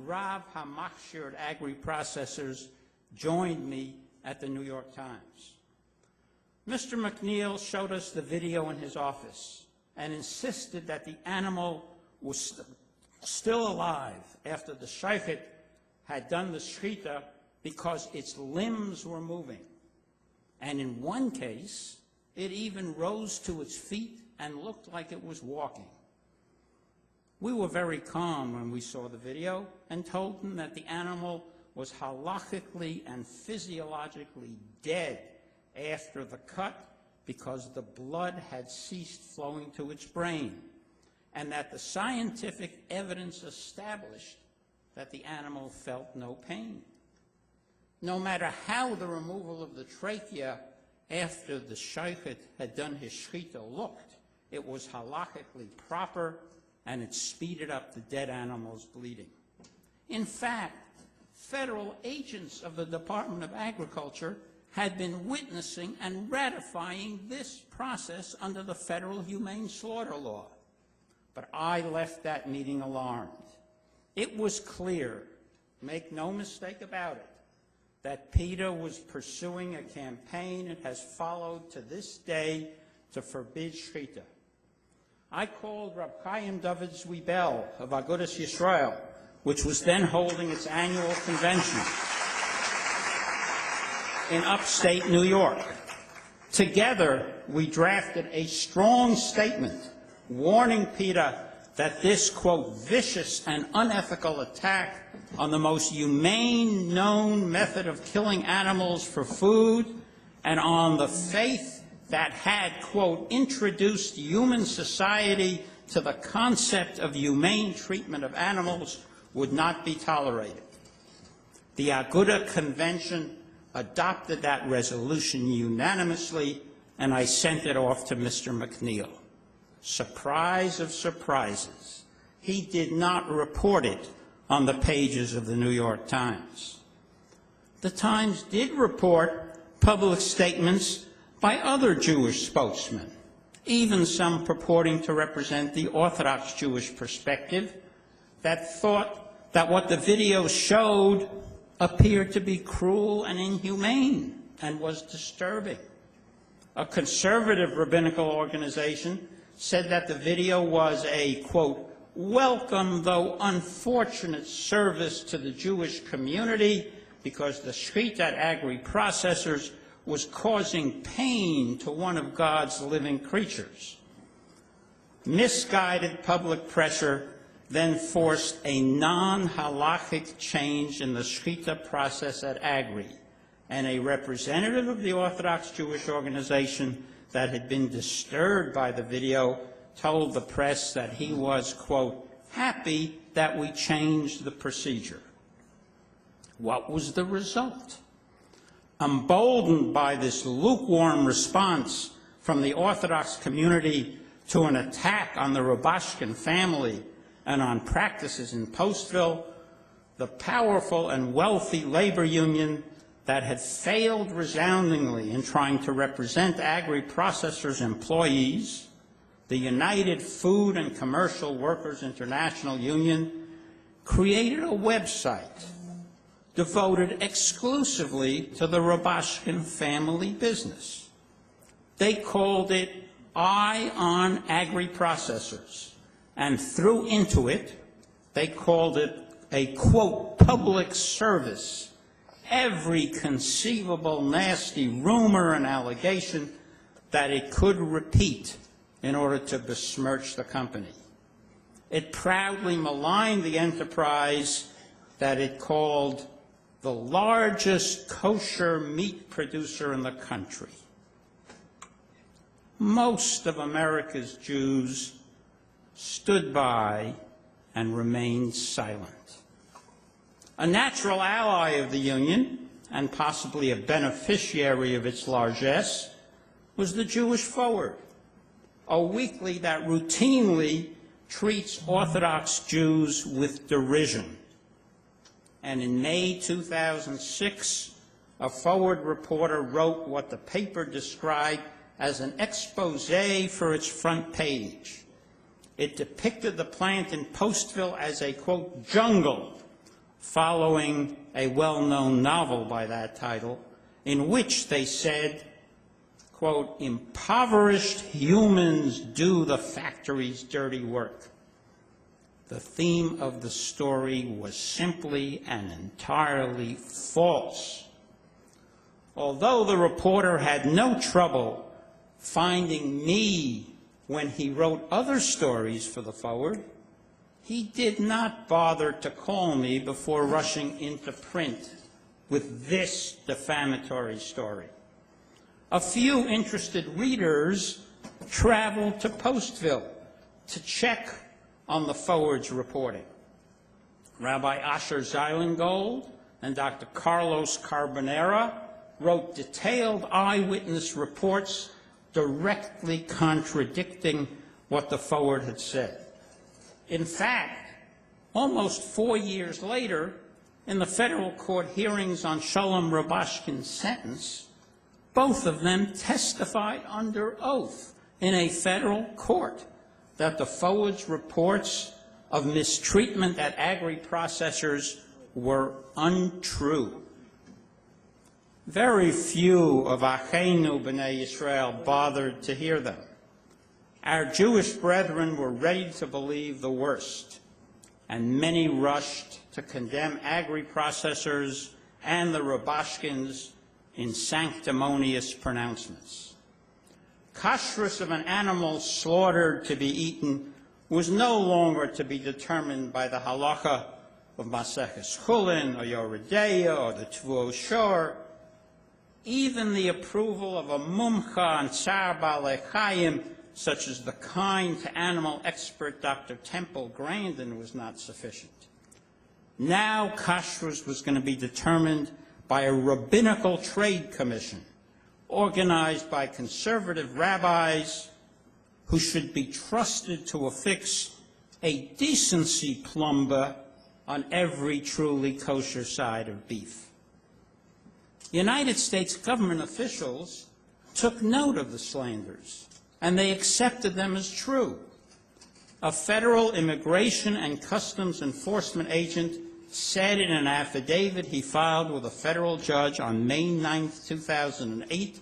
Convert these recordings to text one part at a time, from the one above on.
Rav HaMachshir agri-processors joined me at the New York Times. Mr. McNeil showed us the video in his office and insisted that the animal was still alive after the shaykhit had done the shechita because its limbs were moving. And in one case, it even rose to its feet and looked like it was walking. We were very calm when we saw the video and told him that the animal was halachically and physiologically dead after the cut because the blood had ceased flowing to its brain, and that the scientific evidence established that the animal felt no pain. No matter how the removal of the trachea after the shaykhit had done his shechita looked, it was halachically proper, and it speeded up the dead animal's bleeding. In fact, federal agents of the Department of Agriculture had been witnessing and ratifying this process under the federal humane slaughter law. But I left that meeting alarmed. It was clear, make no mistake about it, that PETA was pursuing a campaign it has followed to this day to forbid shechita. I called Rab Chaim David Zwiebel of Agudas Yisrael, which was then holding its annual convention in upstate New York. Together, we drafted a strong statement warning PETA that this, quote, vicious and unethical attack on the most humane known method of killing animals for food and on the faith that had, quote, introduced human society to the concept of humane treatment of animals would not be tolerated. The Aguda Convention adopted that resolution unanimously, and I sent it off to Mr. McNeil. Surprise of surprises, he did not report it on the pages of the New York Times. The Times did report public statements by other Jewish spokesmen, even some purporting to represent the Orthodox Jewish perspective, that thought that what the video showed appeared to be cruel and inhumane and was disturbing. A conservative rabbinical organization said that the video was a, quote, welcome though unfortunate service to the Jewish community because the shechita agri-processors was causing pain to one of God's living creatures. Misguided public pressure then forced a non-halachic change in the shechita process at Agri, and a representative of the Orthodox Jewish organization that had been disturbed by the video told the press that he was, quote, happy that we changed the procedure. What was the result? Emboldened by this lukewarm response from the Orthodox community to an attack on the Rubashkin family and on practices in Postville, the powerful and wealthy labor union that had failed resoundingly in trying to represent agri-processors' employees, the United Food and Commercial Workers International Union, created a website devoted exclusively to the Rubashkin family business. They called it Eye on Agri-Processors, and threw into it, they called it a, quote, public service, every conceivable nasty rumor and allegation that it could repeat in order to besmirch the company. It proudly maligned the enterprise that it called the largest kosher meat producer in the country. Most of America's Jews stood by and remained silent. A natural ally of the union, and possibly a beneficiary of its largesse, was the Jewish Forward, a weekly that routinely treats Orthodox Jews with derision. And in May 2006, a Forward reporter wrote what the paper described as an expose for its front page. It depicted the plant in Postville as a, quote, jungle following a well-known novel by that title, in which they said, quote, "Impoverished humans do the factory's dirty work." The theme of the story was simply and entirely false. Although the reporter had no trouble finding me when he wrote other stories for the Forward, he did not bother to call me before rushing into print with this defamatory story. A few interested readers traveled to Postville to check on the Forward's reporting. Rabbi Asher Zeilengold and Dr. Carlos Carbonera wrote detailed eyewitness reports directly contradicting what the Forward had said. In fact, almost 4 years later, in the federal court hearings on Shalom Rubashkin's sentence, both of them testified under oath in a federal court that the Forward's reports of mistreatment at agri-processors were untrue. Very few of Acheinu B'nai Yisrael bothered to hear them. Our Jewish brethren were ready to believe the worst, and many rushed to condemn agri-processors and the Rubashkins in sanctimonious pronouncements. Kashrus of an animal slaughtered to be eaten was no longer to be determined by the halacha of Maseches Chulin or Yoredeya or the Tvuo Shor. Even the approval of a mumcha on Tsar Balei Chayim, such as the kind to animal expert Dr. Temple Grandin, was not sufficient. Now kashrus was going to be determined by a rabbinical trade commission organized by conservative rabbis who should be trusted to affix a decency plumber on every truly kosher side of beef. United States government officials took note of the slanders, and they accepted them as true. A federal immigration and customs enforcement agent said in an affidavit he filed with a federal judge on May 9, 2008,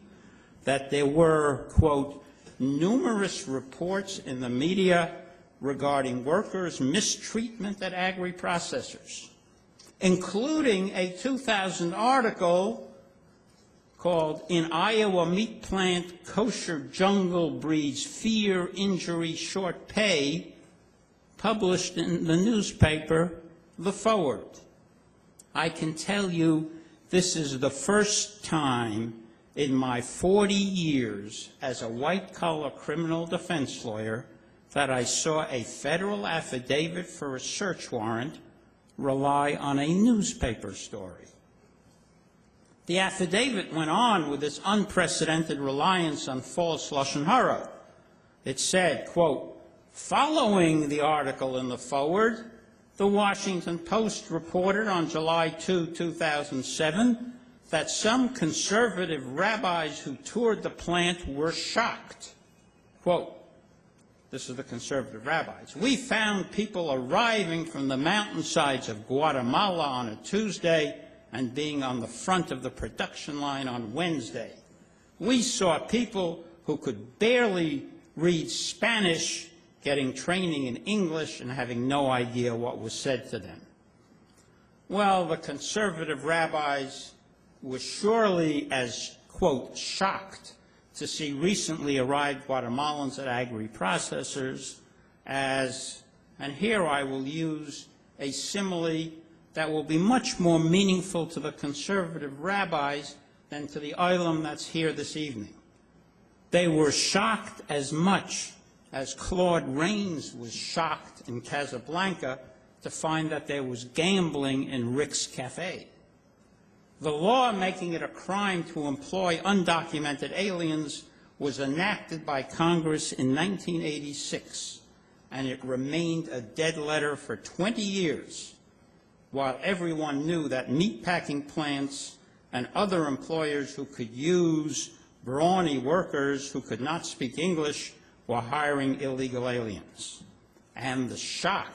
that there were, quote, numerous reports in the media regarding workers' mistreatment at agri-processors, including a 2000 article called "In Iowa Meat Plant, Kosher Jungle Breeds Fear, Injury, Short Pay," published in the newspaper The Forward. I can tell you this is the first time in my 40 years as a white-collar criminal defense lawyer that I saw a federal affidavit for a search warrant rely on a newspaper story. The affidavit went on with this unprecedented reliance on false lashon hara. It said, quote, "Following the article in The Forward, the Washington Post reported on July 2, 2007, that some conservative rabbis who toured the plant were shocked." Quote, this is the conservative rabbis. "We found people arriving from the mountainsides of Guatemala on a Tuesday and being on the front of the production line on Wednesday. We saw people who could barely read Spanish getting training in English and having no idea what was said to them." Well, the conservative rabbis were surely as, quote, shocked to see recently arrived Guatemalans at agri-processors as, and here I will use a simile that will be much more meaningful to the conservative rabbis than to the olam that's here this evening. They were shocked as much as Claude Rains was shocked in Casablanca to find that there was gambling in Rick's Cafe. The law making it a crime to employ undocumented aliens was enacted by Congress in 1986, and it remained a dead letter for 20 years, while everyone knew that meatpacking plants and other employers who could use brawny workers who could not speak English were hiring illegal aliens. And the shock